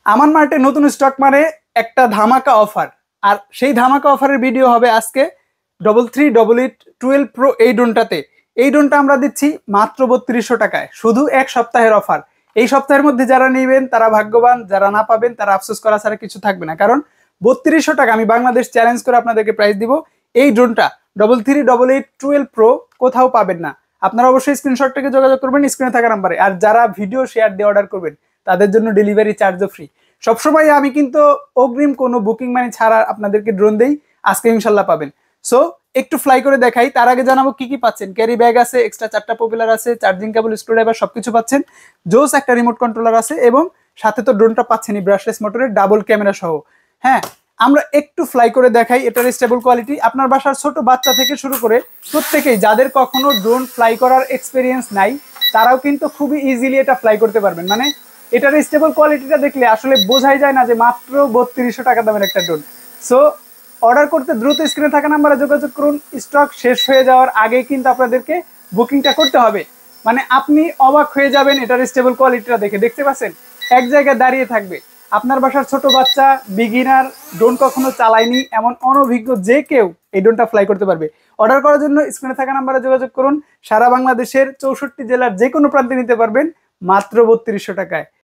আমান মার্টে নতুন স্টক মানে একটা ধামাকা অফার। আর সেই ধামাকা অফারের ভিডিও হবে আজকে 3388 12 প্রো এই ড্রোনটাতে। এই ড্রোনটা আমরা দিচ্ছি মাত্র 3200 টাকায়, শুধু এক সপ্তাহের অফার। এই সপ্তাহের মধ্যে যারা নেবেন তারা ভাগ্যবান, যারা না পাবেন তারা আফসোস করা ছাড়া কিছু থাকবে না। কারণ 3200 টাকা আমি বাংলাদেশ চ্যালেঞ্জ করে আপনাদেরকে প্রাইস দিব। এই ড্রোনটা 3388 12 প্রো কোথাও পাবেন না। আপনারা অবশ্যই স্ক্রিনশট থেকে যোগাযোগ করবেন স্ক্রিনে থাকা নাম্বারে। আর যারা ভিডিও শেয়ার দিয়ে অর্ডার করবেন তাদের জন্য ডেলিভারি চার্জও ফ্রি। সবসময় আমি কিন্তু অগ্রিম কোনো বুকিং মানি ছাড়া আপনাদেরকে ড্রোন দেই, আজকে ইনশাল্লাহ পাবেন। সো একটু ফ্লাই করে দেখাই, তার আগে জানাবো কি কি পাচ্ছেন। ক্যারি ব্যাগ আছে, এক্সট্রা 4টা পপুলার আছে, চার্জিং কেবল, স্ক্রুড্রাইভার সবকিছু পাচ্ছেন। জোস একটা রিমোট কন্ট্রোলার আছে এবং সাথে তো ড্রোনটা পাচ্ছেনই ব্রাশলেস মোটরের ডাবল ক্যামেরা সহ। হ্যাঁ, আমরা একটু ফ্লাই করে দেখাই। এটার স্টেবল কোয়ালিটি আপনার বাসার ছোট বাচ্চা থেকে শুরু করে প্রত্যেকেই, যাদের কখনো ড্রোন ফ্লাই করার এক্সপিরিয়েন্স নাই, তারাও কিন্তু খুবই ইজিলি এটা ফ্লাই করতে পারবেন। মানে এটার স্টেবল কোয়ালিটিটা দেখলে আসলে বোঝাই যায় না যে মাত্র 3200 টাকা দামের একটা ড্রোন। সো অর্ডার করতে দ্রুত স্ক্রিনে থাকা নাম্বারে যোগাযোগ করুন। স্টক শেষ হয়ে যাওয়ার আগেই কিন্তু আপনাদেরকে বুকিংটা করতে হবে। মানে আপনি অবাক হয়ে যাবেন এটার স্টেবল কোয়ালিটিটা দেখে। দেখতে পাচ্ছেন এক জায়গায় দাঁড়িয়ে থাকবে। আপনার বাসার ছোট বাচ্চা, বিগিনার, ড্রোন কখনো চালায়নি এমন অনভিজ্ঞ যে কেউ এই ড্রোনটা ফ্লাই করতে পারবে। অর্ডার করার জন্য স্ক্রিনে থাকা নাম্বারে যোগাযোগ করুন। সারা বাংলাদেশের 64 জেলার যে কোনো প্রান্তে নিতে পারবেন মাত্র 3200 টাকায়।